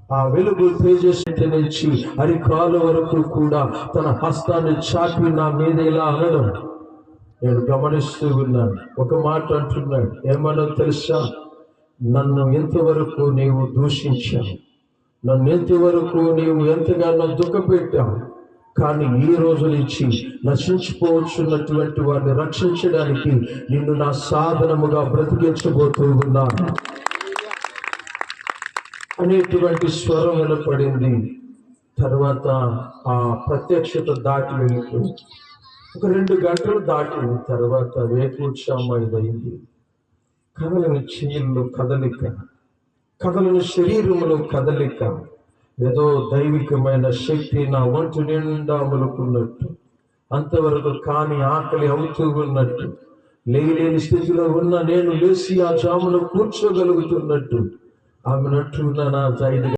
ఆ వెలుగు తేజస్సు నుంచి అరికాల వరకు కూడా తన హస్తాన్ని చాపి నా మీద ఇలా అనడం నేను గమనిస్తూ ఉన్నాను. ఒక మాట అంటున్నాడు, ఏమన్నా తెలుసా? నన్ను ఎంతవరకు నీవు దూషించావు, నన్ను ఎంతవరకు నీవు ఎంతగానో దుఃఖపెట్టావు, కానీ ఈ రోజు నుంచి నశించిపోవచ్చున్నటువంటి వారిని రక్షించడానికి నిన్ను నా సాధనముగా బ్రతికించబోతూ ఉన్నాను అనేటువంటి స్వరం వినపడింది. తర్వాత ఆ ప్రత్యక్షత దాటి వెళ్ళిపోయింది. ఒక 2 గంటలు దాటిన తర్వాత వేకువజాము 5 అయింది. కదలని చెయ్యిల్లో కదలిక, కదలని శరీరంలో కదలిక, ఏదో దైవికమైన శక్తి నా ఒంటి నిండా అమలుకున్నట్టు, అంతవరకు కాని ఆకలి అవుతూ ఉన్నట్టు, లేని స్థితిలో ఉన్న నేను లేచి ఆ జామును కూర్చోగలుగుతున్నట్టు ఆమెనట్టున్న నా